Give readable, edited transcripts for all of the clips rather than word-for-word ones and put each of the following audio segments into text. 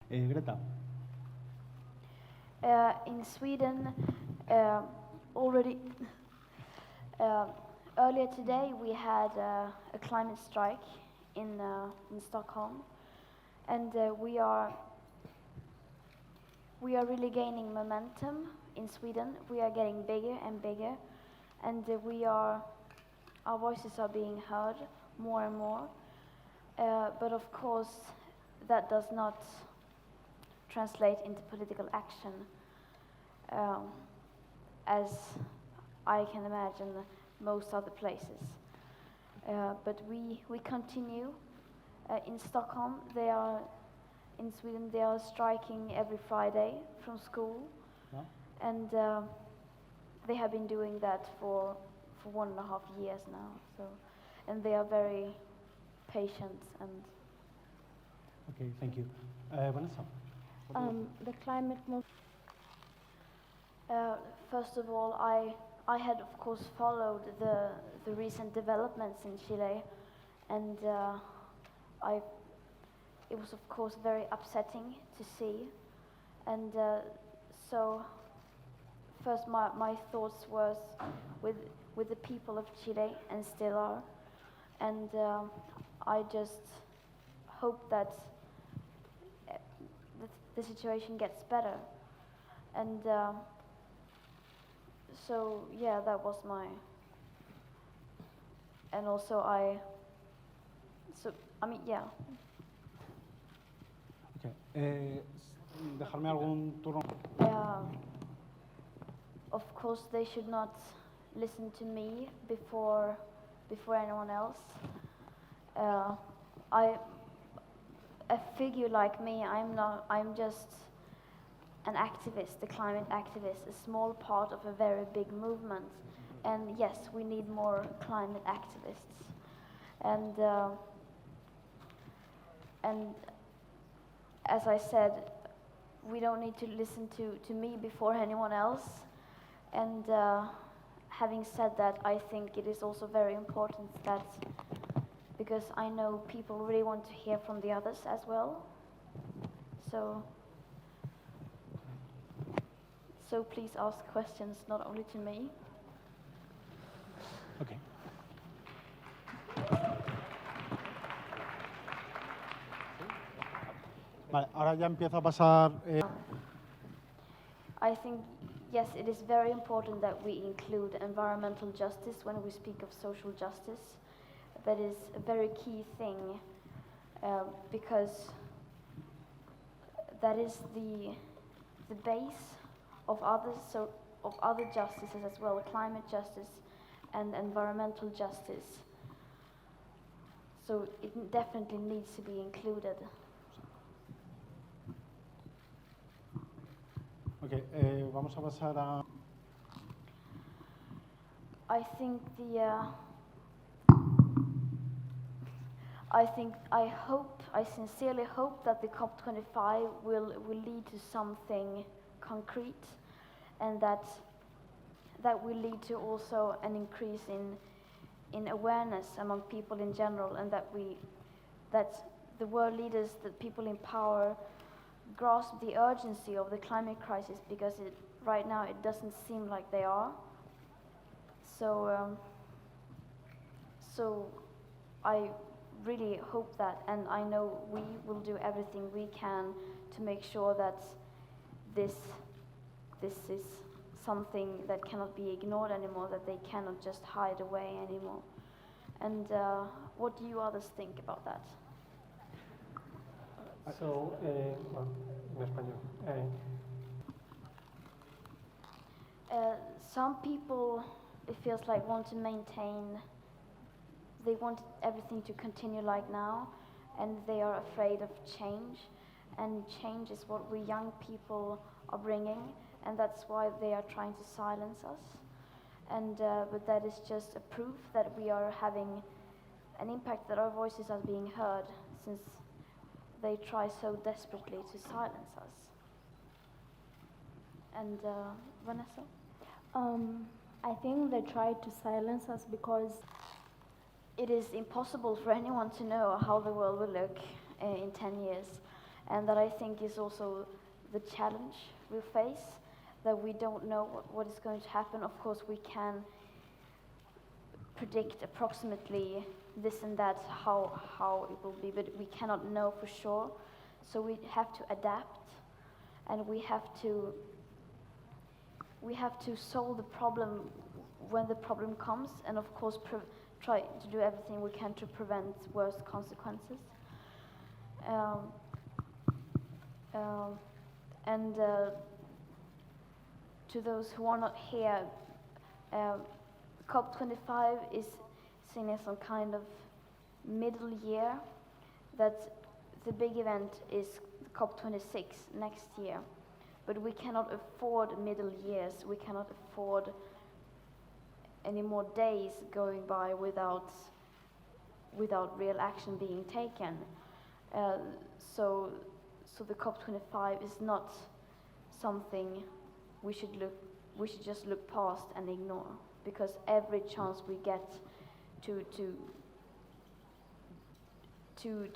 Greta. In Sweden, already earlier today we had a climate strike in Stockholm, and we are really gaining momentum in Sweden. We are getting bigger and bigger, and our voices are being heard more and more. But of course, that does not translate into political action, as I can imagine most other places. But we continue. In Stockholm, in Sweden, they are striking every Friday from school, Yeah. and they have been doing that for 1.5 years now. So, and they are very patient and. Okay, thank you. Vanessa. The climate movement. First of all, I had of course followed the recent developments in Chile, and it was of course very upsetting to see, and so first my thoughts was with the people of Chile, and still are, and I just hope that the situation gets better, and so yeah, that was my, and also yeah. Okay. Dejarme algún turno. Of course, they should not listen to me before anyone else. A figure like me, I'm just an activist, a climate activist, a small part of a very big movement. And yes, we need more climate activists. And as I said, we don't need to listen to me before anyone else. And having said that, I think it is also very important that, because I know people really want to hear from the others as well. So please ask questions, not only to me. Okay. Vale, ahora ya empiezo a pasar. I think, yes, it is very important that we include environmental justice when we speak of social justice. That is a very key thing, because that is the base of other justices as well, climate justice and environmental justice. So it definitely needs to be included. Okay, vamos a pasar a. I sincerely hope that the COP25 will lead to something concrete, and that will lead to also an increase in awareness among people in general, and that the world leaders, the people in power, grasp the urgency of the climate crisis, because right now it doesn't seem like they are. So I really hope that, and I know we will do everything we can to make sure that this is something that cannot be ignored anymore, that they cannot just hide away anymore. And what do you others think about that? So, en español. Some people, it feels like, they want everything to continue like now, and they are afraid of change, and change is what we young people are bringing, and that's why they are trying to silence us. And but that is just a proof that we are having an impact, that our voices are being heard, since they try so desperately to silence us. And Vanessa? I think they try to silence us because it is impossible for anyone to know how the world will look in 10 years. And that I think is also the challenge we face, that we don't know what is going to happen. Of course, we can predict approximately this and that, how it will be, but we cannot know for sure. So we have to adapt, and we have to solve the problem when the problem comes, and of course try to do everything we can to prevent worse consequences. And to those who are not here, COP25 is seen as some kind of middle year, that the big event is COP26 next year. But we cannot afford middle years, we cannot afford any more days going by without real action being taken. So the COP25 is not something we should just look past and ignore, because every chance we get to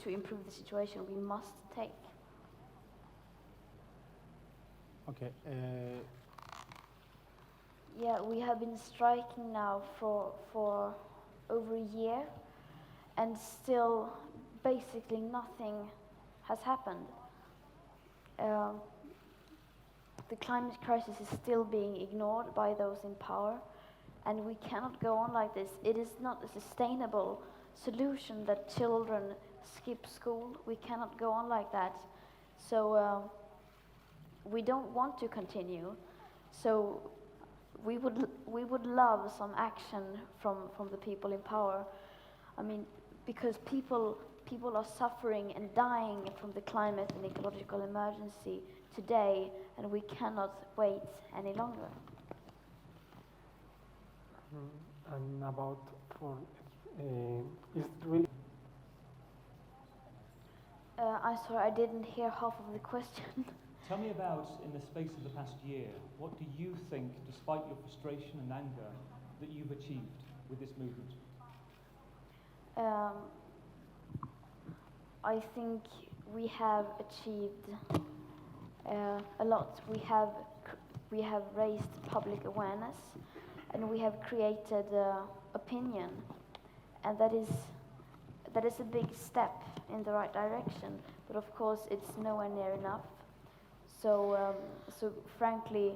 improve the situation, we must take. Okay. Yeah, we have been striking now for over a year, and still basically nothing has happened. The climate crisis is still being ignored by those in power, and we cannot go on like this. It is not a sustainable solution that children skip school. We cannot go on like that. So we don't want to continue. So we would love some action from the people in power. I mean, because people are suffering and dying from the climate and ecological emergency today, and we cannot wait any longer. And about is really. I'm sorry, I didn't hear half of the question. Tell me about, in the space of the past year, what do you think, despite your frustration and anger, that you've achieved with this movement? I think we have achieved a lot. We have raised public awareness, and we have created opinion, and that is a big step in the right direction. But of course, it's nowhere near enough. So frankly,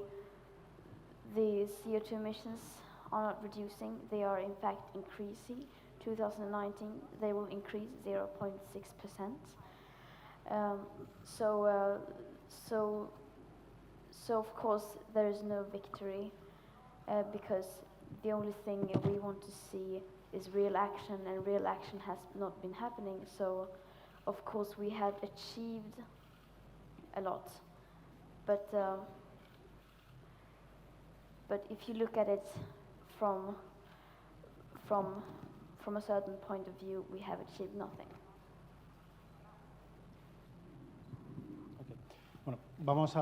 the CO2 emissions are not reducing; they are in fact increasing. 2019, they will increase 0.6%. So of course there is no victory, because the only thing we want to see is real action, and real action has not been happening. So of course we have achieved a lot, but if you look at it from a certain point of view, we have achieved nothing. Okay. Bueno, vamos a